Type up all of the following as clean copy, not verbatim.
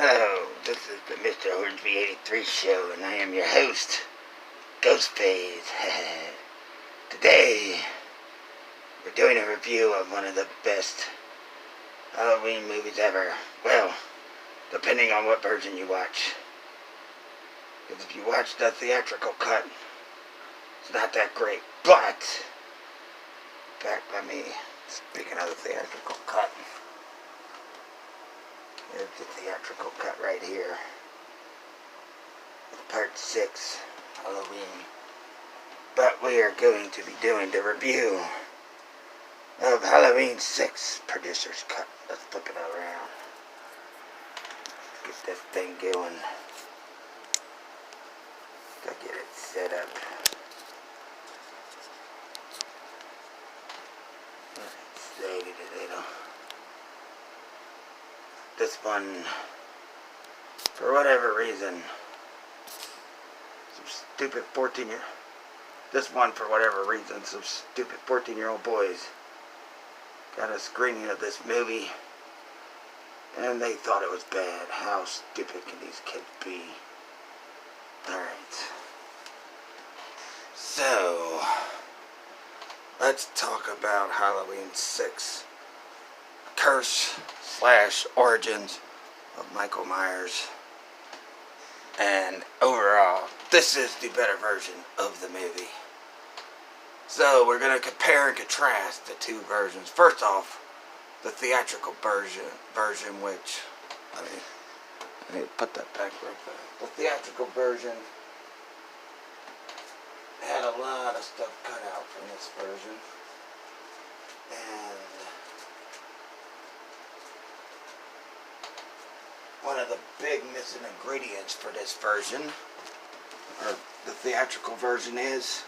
Hello, this is the Mr. Hornsby 83 show, and I am your host, Ghostface. Today, we're doing a review of one of the best Halloween movies ever. Well, depending on what version you watch. Because if you watch the theatrical cut, it's not that great. But, in fact, speaking of the theatrical cut, here's the theatrical cut right here. Part 6, Halloween. But we are going to be doing the review of Halloween 6, Producer's Cut. Let's flip it around. Get this thing going. Gotta get it set up. Save it a little. This one, for whatever reason, some stupid 14-year-old boys got a screening of this movie, and they thought it was bad. How stupid can these kids be? Alright. So, let's talk about Halloween 6. Curse / origins of Michael Myers. And overall, this is the better version of the movie. So we're going to compare and contrast the two versions. First off, the theatrical version which, I need to put that back real fast. The theatrical version had a lot of stuff cut out from this version. And one of the big missing ingredients for this version, or the theatrical version, is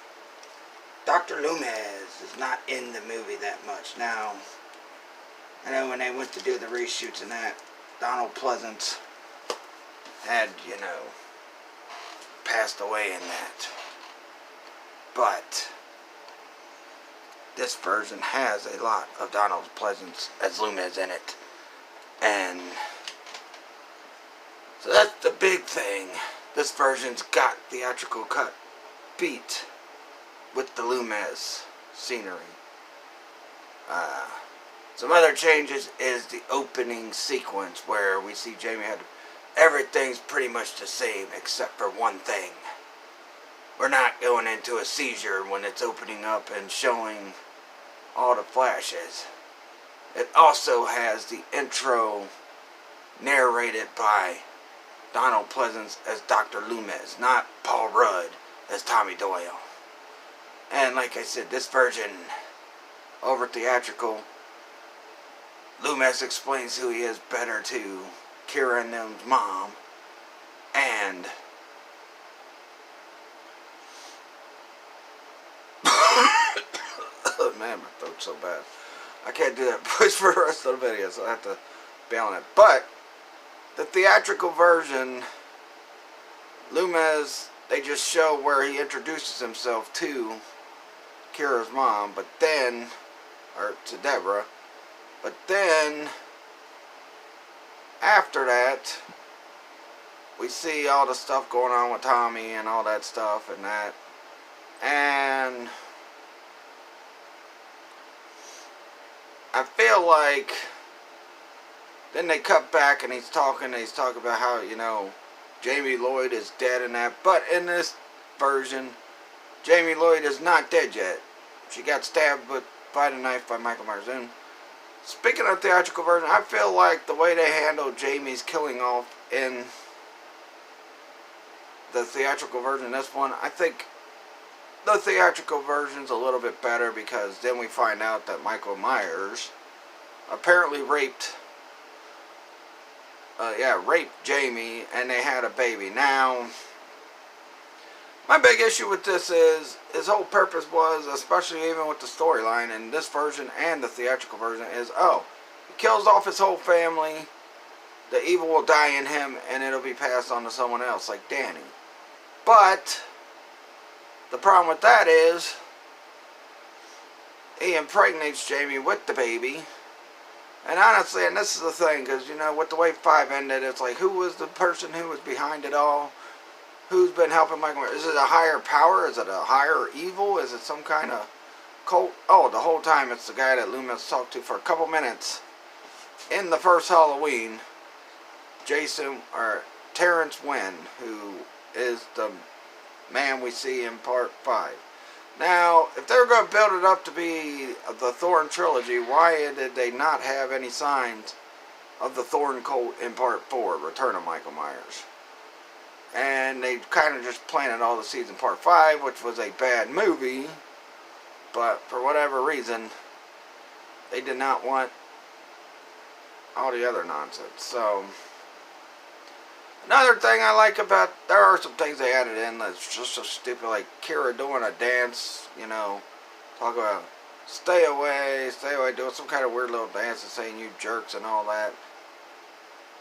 Dr. Loomis is not in the movie that much. Now, I know when they went to do the reshoots and that, Donald Pleasence had, passed away in that. But this version has a lot of Donald Pleasence as Loomis in it. And so that's the big thing. This version's got theatrical cut beat with the Loomis scenery. Some other changes is the opening sequence where we see Jamie had everything's pretty much the same except for one thing. We're not going into a seizure when it's opening up and showing all the flashes. It also has the intro narrated by Donald Pleasence as Dr. Loomis, not Paul Rudd as Tommy Doyle. And like I said, this version, over theatrical, Loomis explains who he is better to Kira and them's mom. And oh man, my throat's so bad. I can't do that voice for the rest of the video, so I have to bail on it. But the theatrical version, Loomis, they just show where he introduces himself to Kira's mom, or to Deborah. But then, after that, we see all the stuff going on with Tommy and all that stuff and that. And I feel like then they cut back and he's talking about how, Jamie Lloyd is dead and that. But in this version, Jamie Lloyd is not dead yet. She got stabbed by the knife by Michael Myers. And speaking of theatrical version, I feel like the way they handled Jamie's killing off in the theatrical version, this one, I think the theatrical version's a little bit better because then we find out that Michael Myers apparently raped Jamie, and they had a baby. Now, my big issue with this is his whole purpose was, especially even with the storyline in this version and the theatrical version, is he kills off his whole family, the evil will die in him, and it'll be passed on to someone else, like Danny. But the problem with that is he impregnates Jamie with the baby, And honestly, and this is the thing, because, you know, with the way 5 ended, it's like, who was the person who was behind it all? Who's been helping Michael Myers? Is it a higher power? Is it a higher evil? Is it some kind of cult? Oh, the whole time it's the guy that Loomis talked to for a couple minutes in the first Halloween, Jason, or Terrence Wynn, who is the man we see in part 5. Now, if they're going to build it up to be the Thorn trilogy, why did they not have any signs of the Thorn cult in part 4, Return of Michael Myers? And they kind of just planted all the seeds in part 5, which was a bad movie, but for whatever reason, they did not want all the other nonsense. So, another thing I like about, there are some things they added in that's just so stupid, like Kira doing a dance, you know, talk about stay away, doing some kind of weird little dance and saying you jerks and all that.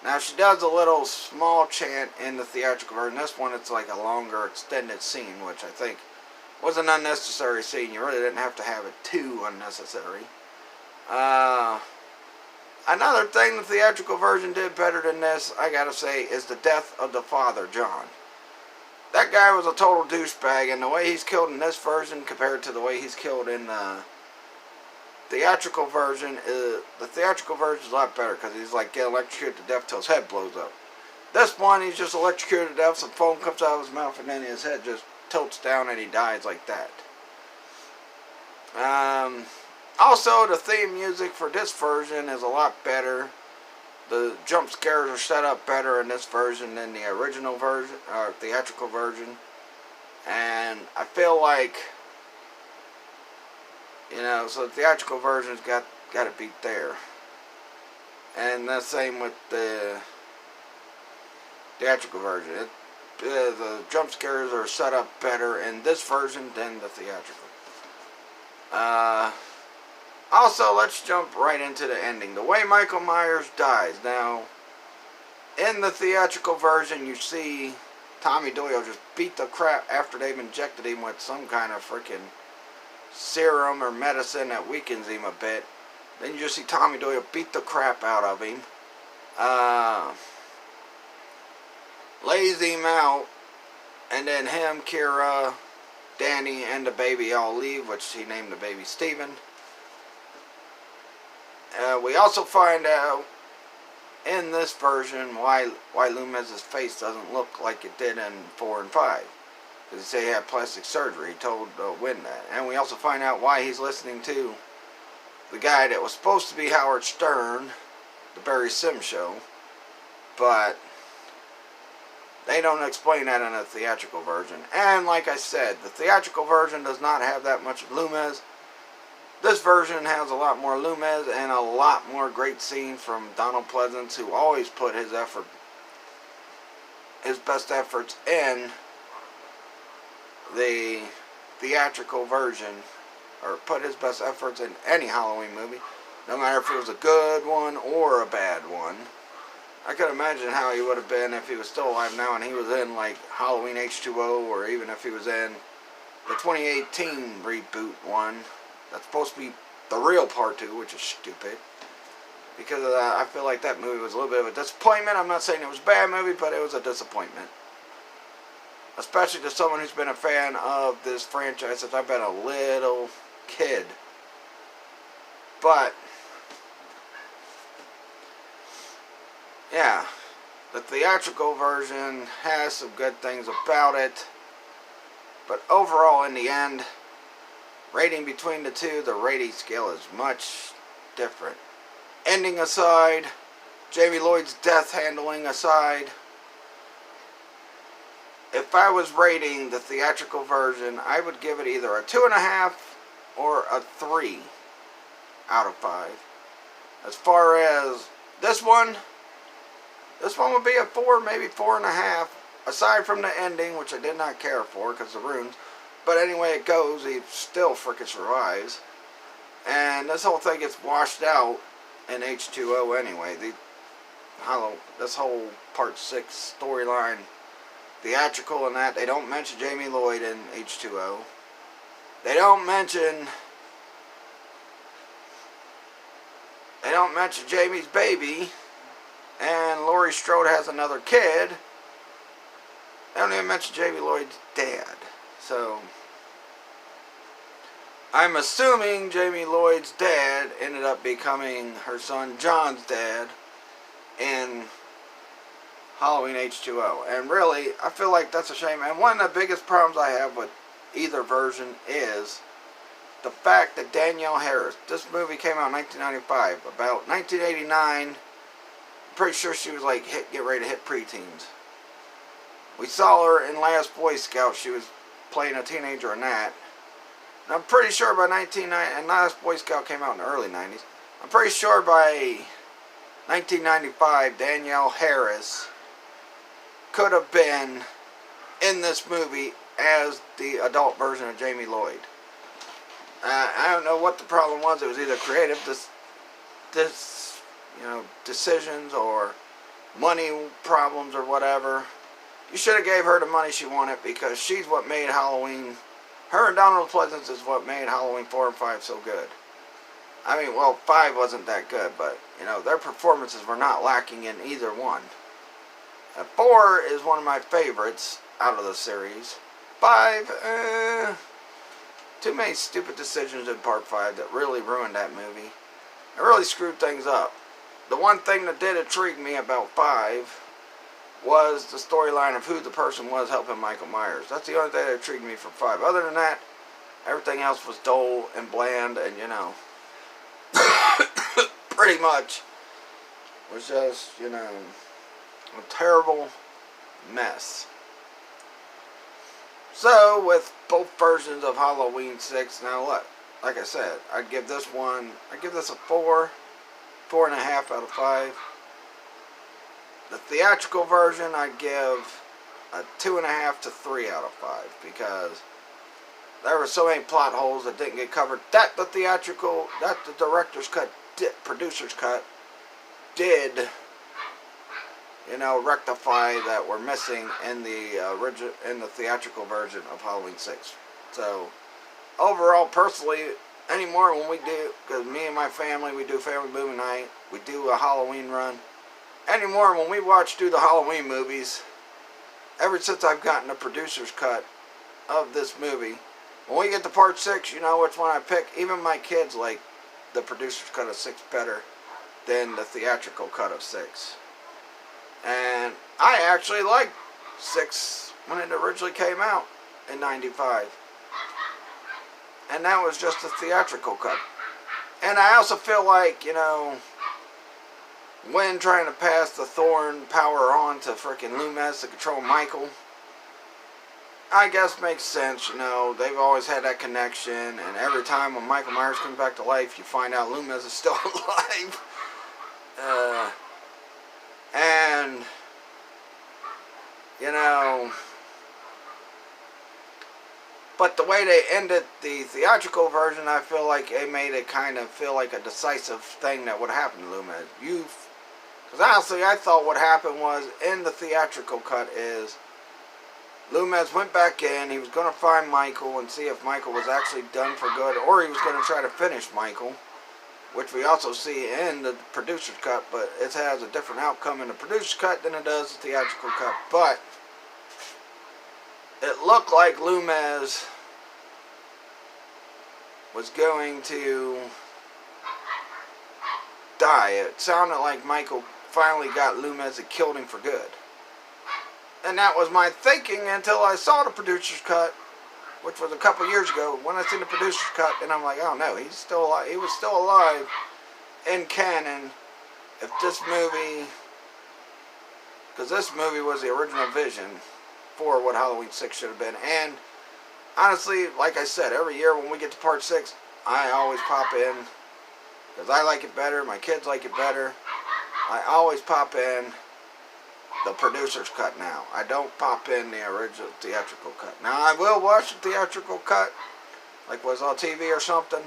Now she does a little small chant in the theatrical version. This one it's like a longer extended scene, which I think was an unnecessary scene. You really didn't have to have it too unnecessary. Another thing the theatrical version did better than this, I gotta say, is the death of the father, John. That guy was a total douchebag, and the way he's killed in this version compared to the way he's killed in the theatrical version, the theatrical version is a lot better because he's like get electrocuted to death till his head blows up. This one, he's just electrocuted to death, some foam comes out of his mouth, and then his head just tilts down and he dies like that. Also, the theme music for this version is a lot better. The jump scares are set up better in this version than the original version, or theatrical version. And I feel like, you know, so the theatrical version's got it beat there. And the same with the theatrical version. The jump scares are set up better in this version than the theatrical. Also, let's jump right into the ending. The way Michael Myers dies. Now, in the theatrical version, you see Tommy Doyle just beat the crap after they've injected him with some kind of freaking serum or medicine that weakens him a bit. Then you just see Tommy Doyle beat the crap out of him. Lays him out. And then him, Kira, Danny, and the baby all leave, which he named the baby Steven. We also find out in this version why Loomis's face doesn't look like it did in 4 and 5. Because he said he had plastic surgery. He told Wynn that. And we also find out why he's listening to the guy that was supposed to be Howard Stern, the Barry Sims show. But they don't explain that in a theatrical version. And like I said, the theatrical version does not have that much of Loomis. This version has a lot more Loomis and a lot more great scenes from Donald Pleasence, who always put his best efforts in the theatrical version, or put his best efforts in any Halloween movie, no matter if it was a good one or a bad one. I could imagine how he would have been if he was still alive now and he was in like Halloween H2O, or even if he was in the 2018 reboot one. That's supposed to be the real part 2, which is stupid. Because of that, I feel like that movie was a little bit of a disappointment. I'm not saying it was a bad movie, but it was a disappointment. Especially to someone who's been a fan of this franchise since I've been a little kid. But, yeah, the theatrical version has some good things about it. But overall, in the end, rating between the two, the rating scale is much different. Ending aside, Jamie Lloyd's death handling aside, if I was rating the theatrical version, I would give it either a 2.5 or a 3 out of 5. As far as this one would be a 4, maybe 4.5. Aside from the ending, which I did not care for because of the runes. But anyway it goes, he still frickin' survives. And this whole thing gets washed out in H2O anyway. This whole part 6 storyline, theatrical and that, they don't mention Jamie Lloyd in H2O. They don't mention don't mention Jamie's baby, and Laurie Strode has another kid. They don't even mention Jamie Lloyd's dad. So, I'm assuming Jamie Lloyd's dad ended up becoming her son John's dad in Halloween H2O. And really, I feel like that's a shame. And one of the biggest problems I have with either version is the fact that Danielle Harris, this movie came out in 1995, about 1989, I'm pretty sure she was like get ready to hit preteens. We saw her in Last Boy Scout, she was playing a teenager in that. And I'm pretty sure by 1990, and Last Boy Scout came out in the early 90s, I'm pretty sure by 1995, Danielle Harris could have been in this movie as the adult version of Jamie Lloyd. I don't know what the problem was. It was either creative decisions or money problems or whatever. You should have gave her the money she wanted, because she's what made Halloween. Her and Donald Pleasance is what made Halloween 4 and 5 so good. I mean, well, 5 wasn't that good, but, you know, their performances were not lacking in either one. 4 is one of my favorites out of the series. 5, too many stupid decisions in part 5 that really ruined that movie. It really screwed things up. The one thing that did intrigue me about 5 was the storyline of who the person was helping Michael Myers. That's the only thing that intrigued me for 5. Other than that, everything else was dull and bland, and, you know, pretty much was just, you know, a terrible mess. So, with both versions of Halloween 6, now look, like I said, I'd give this a 4, 4.5 out of 5. The theatrical version, I'd give a 2.5 to 3 out of 5, because there were so many plot holes that didn't get covered. That the director's cut, producer's cut, did, you know, rectify that were missing in the theatrical version of Halloween 6. So, overall, personally, anymore when we do, because me and my family, we do family movie night, we do a Halloween run. Anymore when we do the Halloween movies, ever since I've gotten the producer's cut of this movie, when we get to part 6, you know which one I pick. Even my kids like the producer's cut of 6 better than the theatrical cut of 6. And I actually liked 6 when it originally came out in 95. And that was just the theatrical cut. And I also feel like, you know, when trying to pass the Thorn power on to frickin' Loomis to control Michael, I guess makes sense, you know. They've always had that connection, and every time when Michael Myers comes back to life, you find out Loomis is still alive. And, you know, but the way they ended the theatrical version, I feel like they made it kind of feel like a decisive thing that would happen to Loomis. Because honestly, I thought what happened was, in the theatrical cut is, Loomis went back in, he was going to find Michael and see if Michael was actually done for good, or he was going to try to finish Michael, which we also see in the producer's cut, but it has a different outcome in the producer's cut than it does the theatrical cut. But it looked like Loomis was going to die. It sounded like Michael finally got Loomis and killed him for good. And that was my thinking until I saw the producer's cut, which was a couple years ago. When I seen the producer's cut, and I'm like, oh no, he's still alive. He was still alive in canon. If this movie, because this movie was the original vision for what Halloween 6 should have been. And honestly, like I said, every year when we get to part 6, I always pop in, because I like it better, my kids like it better. I always pop in the producer's cut now. I don't pop in the original theatrical cut. Now, I will watch the theatrical cut, like was on TV or something,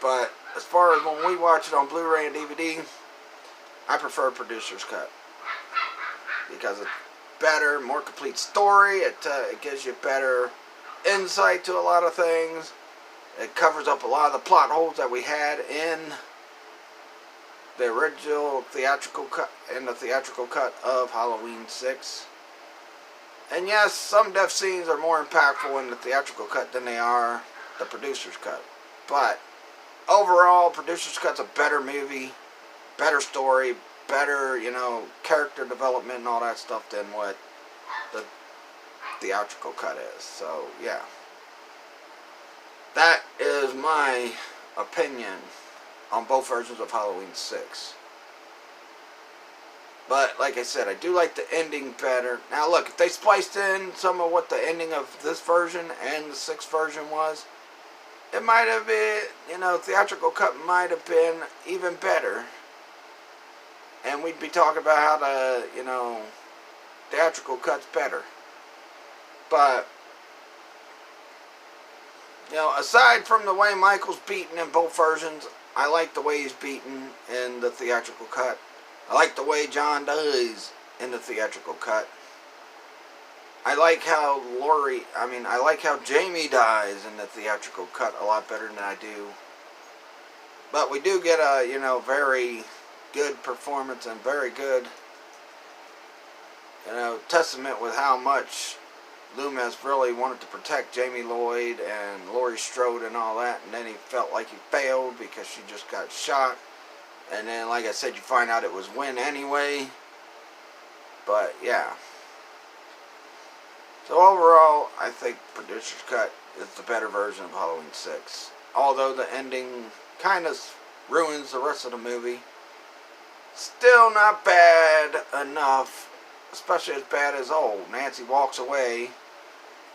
but as far as when we watch it on Blu-ray and DVD, I prefer producer's cut, because it's better, more complete story. It gives you better insight to a lot of things. It covers up a lot of the plot holes that we had in the original theatrical cut and the theatrical cut of Halloween 6. And yes, some death scenes are more impactful in the theatrical cut than they are the producer's cut. But overall, producer's cut's a better movie, better story, better, character development and all that stuff than what the theatrical cut is. So, yeah. That is my opinion on both versions of Halloween 6. But, like I said, I do like the ending better. Now, look, if they spliced in some of what the ending of this version and the 6th version was, it might have been, theatrical cut might have been even better. And we'd be talking about how the, theatrical cut's better. But, aside from the way Michael's beaten in both versions, I like the way he's beaten in the theatrical cut. I like the way John dies in the theatrical cut. I like how I like how Jamie dies in the theatrical cut a lot better than I do. But we do get a, very good performance and very good, testament with how much Loomis really wanted to protect Jamie Lloyd and Laurie Strode and all that, and then he felt like he failed because she just got shot. And then, like I said, you find out it was Wynn anyway. But, yeah. So, overall, I think Producer's Cut is the better version of Halloween 6. Although the ending kind of ruins the rest of the movie. Still not bad enough. Especially as bad as, Nancy walks away.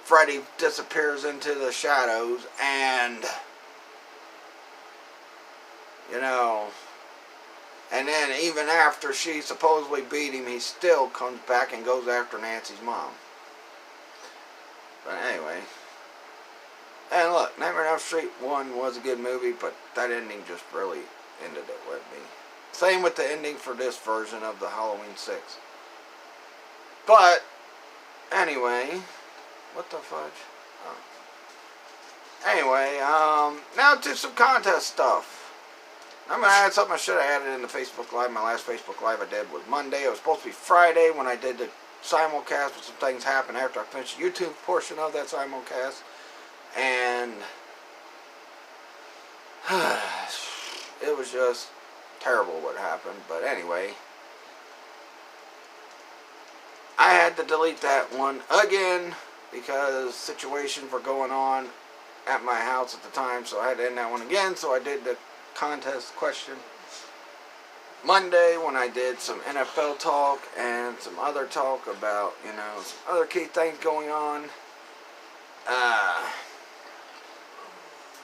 Freddy disappears into the shadows. And, and then even after she supposedly beat him, he still comes back and goes after Nancy's mom. But anyway. And look, Nightmare on Elm Street 1 was a good movie, but that ending just really ended it with me. Same with the ending for this version of the Halloween 6. But, anyway. What the fudge? Oh. Anyway, now to some contest stuff. I'm going to add something I should have added in the Facebook Live. My last Facebook Live I did was Monday. It was supposed to be Friday when I did the simulcast, but some things happened after I finished the YouTube portion of that simulcast. And it was just terrible what happened. But anyway, I had to delete that one again because situations were going on at my house at the time. So I had to end that one again. So I did the contest question Monday when I did some NFL talk and some other talk about, some other key things going on.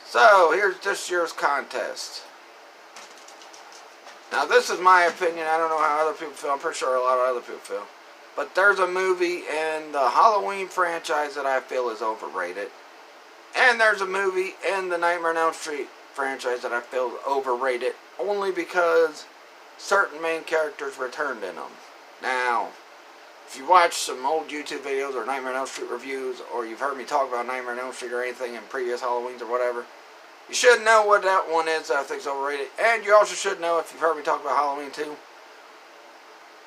So here's this year's contest. Now this is my opinion. I don't know how other people feel. I'm pretty sure a lot of other people feel. But there's a movie in the Halloween franchise that I feel is overrated. And there's a movie in the Nightmare on Elm Street franchise that I feel is overrated only because certain main characters returned in them. Now, if you watch some old YouTube videos or Nightmare on Elm Street reviews, or you've heard me talk about Nightmare on Elm Street or anything in previous Halloweens or whatever, you should know what that one is that I think is overrated. And you also should know, if you've heard me talk about Halloween 2,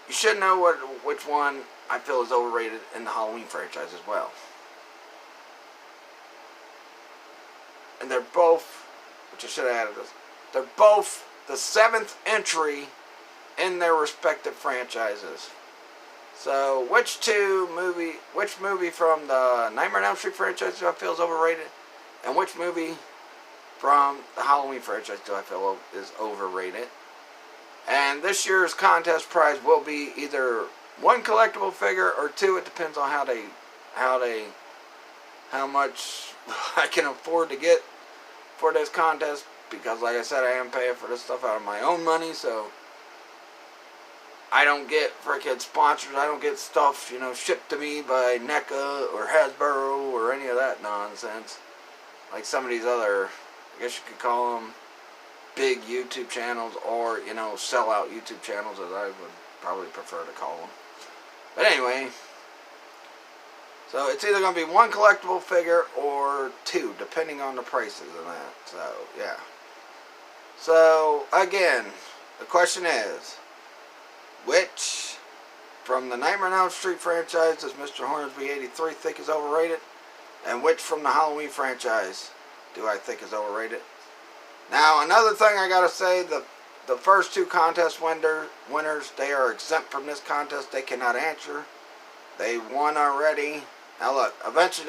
you should know which one I feel is overrated in the Halloween franchise as well. And they're both, which I should have added this, they're both the 7th entry in their respective franchises. So, which movie from the Nightmare on Elm Street franchise do I feel is overrated? And which movie from the Halloween franchise do I feel is overrated? And this year's contest prize will be either 1 collectible figure or 2. It depends on how much I can afford to get for this contest. Because like I said, I am paying for this stuff out of my own money, so I don't get freaking sponsors. I don't get stuff, shipped to me by NECA or Hasbro or any of that nonsense. Like some of these other, I guess you could call them big YouTube channels, or, sellout YouTube channels, as I would probably prefer to call them. But anyway, so it's either going to be 1 collectible figure or 2, depending on the prices and that. So, yeah. So, again, the question is, which from the Nightmare on Elm Street franchise does Mr. Hornsby 83 think is overrated? And which from the Halloween franchise do I think is overrated? Now, another thing I gotta say, the first two contest winners, they are exempt from this contest. They cannot answer. They won already. Now look, eventually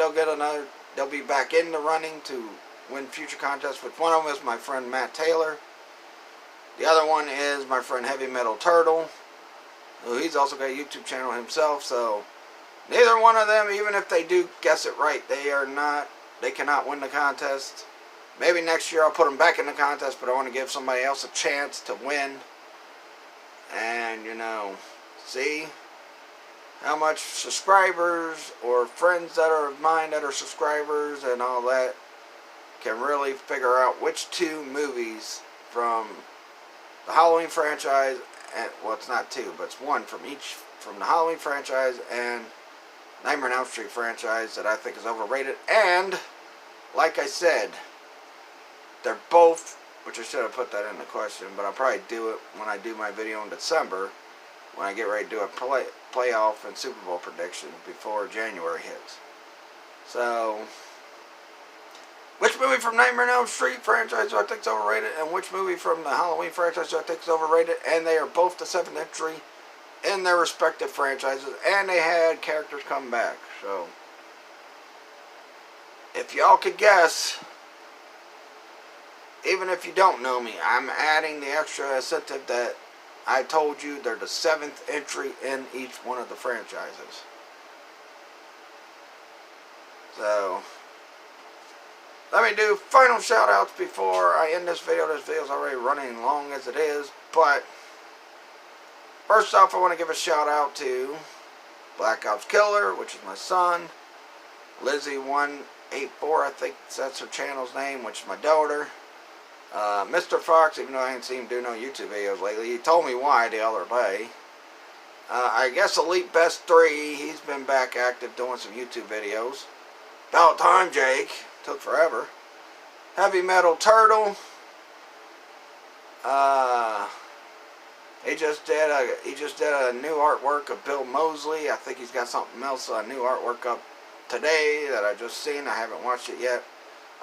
they'll be back in the running to win future contests, which one of them is my friend Matt Taylor. The other one is my friend Heavy Metal Turtle, who he's also got a YouTube channel himself. So neither one of them, even if they do guess it right, they cannot win the contest. Maybe next year I'll put them back in the contest, but I want to give somebody else a chance to win. And, you know, see how much subscribers or friends that are of mine that are subscribers and all that can really figure out which two movies from the Halloween franchise, and well, it's not two, but it's one from each, from the Halloween franchise and Nightmare on Elm Street franchise, that I think is overrated. And like I said, they're both, which I should have put that in the question, but I'll probably do it when I do my video in December, when I get ready to do a playoff and Super Bowl prediction before January hits. So, which movie from Nightmare on Elm Street franchise do I think is overrated, and which movie from the Halloween franchise do I think is overrated? And they are both the 7th entry in their respective franchises, and they had characters come back. So, if y'all could guess, even if you don't know me, I'm adding the extra incentive that I told you they're the 7th entry in each one of the franchises. So, let me do final shout outs before I end this video. This video is already running long as it is, but first off, I want to give a shout out to Black Ops Killer, which is my son, Lizzie184, I think that's her channel's name, which is my daughter. Mr. Fox, even though I ain't seen him do no YouTube videos lately, he told me why the other day. I guess Elite Best 3, he's been back active doing some YouTube videos. About time, Jake. Took forever. Heavy Metal Turtle. He just did a new artwork of Bill Moseley. I think he's got something else, a new artwork up today that I just seen. I haven't watched it yet.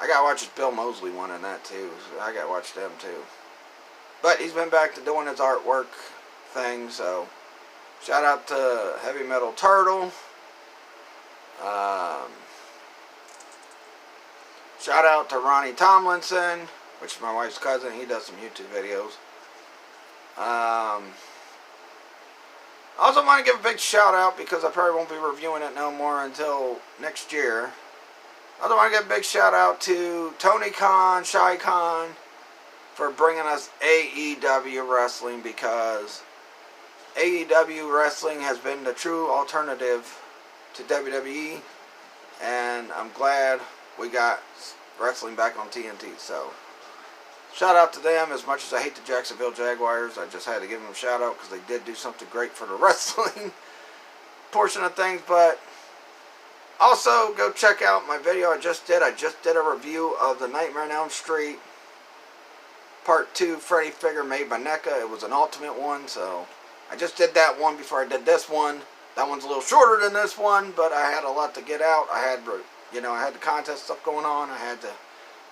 I gotta watch this Bill Moseley one in that too. So I gotta watch them too. But he's been back to doing his artwork thing, so shout out to Heavy Metal Turtle. Shout out to Ronnie Tomlinson, which is my wife's cousin. He does some YouTube videos. Also want to give a big shout out, because I probably won't be reviewing it no more until next year. I also want to give a big shout out to Tony Khan, Shy Khan, for bringing us AEW Wrestling, because AEW Wrestling has been the true alternative to WWE, and I'm glad we got wrestling back on TNT. So, shout out to them. As much as I hate the Jacksonville Jaguars, I just had to give them a shout out because they did do something great for the wrestling portion of things. But also, go check out my video I just did. I just did a review of the Nightmare on Elm Street Part 2 Freddy figure made by NECA. It was an Ultimate one, so I just did that one before I did this one. That one's a little shorter than this one, but I had a lot to get out. I had the contest stuff going on. I had to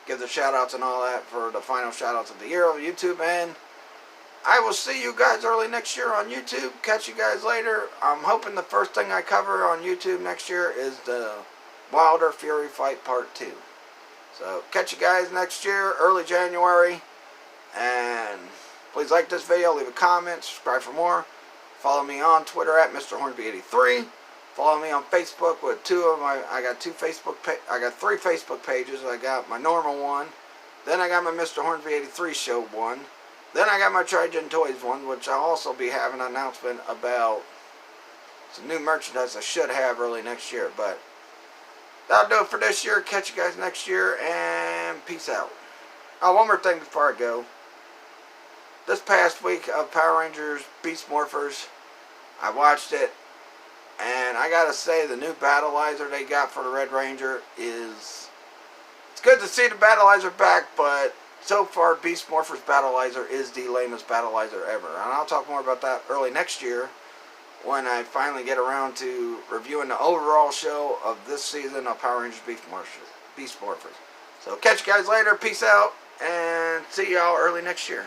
give the shout outs and all that for the final shout outs of the year of YouTube. And I will see you guys early next year on YouTube. Catch you guys later. I'm hoping the first thing I cover on YouTube next year is the Wilder Fury fight Part 2. So catch you guys next year, early January. And please like this video, leave a comment, subscribe for more. Follow me on Twitter at Mr. Hornsby83. Follow me on Facebook with I got three Facebook pages. I got my normal one. Then I got my Mr. Hornsby83 show one. Then I got my Trigen Toys one, which I'll also be having an announcement about some new merchandise I should have early next year. But that'll do it for this year. Catch you guys next year, and peace out. Oh, one more thing before I go. This past week of Power Rangers Beast Morphers, I watched it, and I gotta say, the new Battleizer they got for the Red Ranger it's good to see the Battleizer back, but so far, Beast Morphers Battleizer is the lamest Battleizer ever. And I'll talk more about that early next year when I finally get around to reviewing the overall show of this season of Power Rangers Beast Morphers. So catch you guys later. Peace out. And see y'all early next year.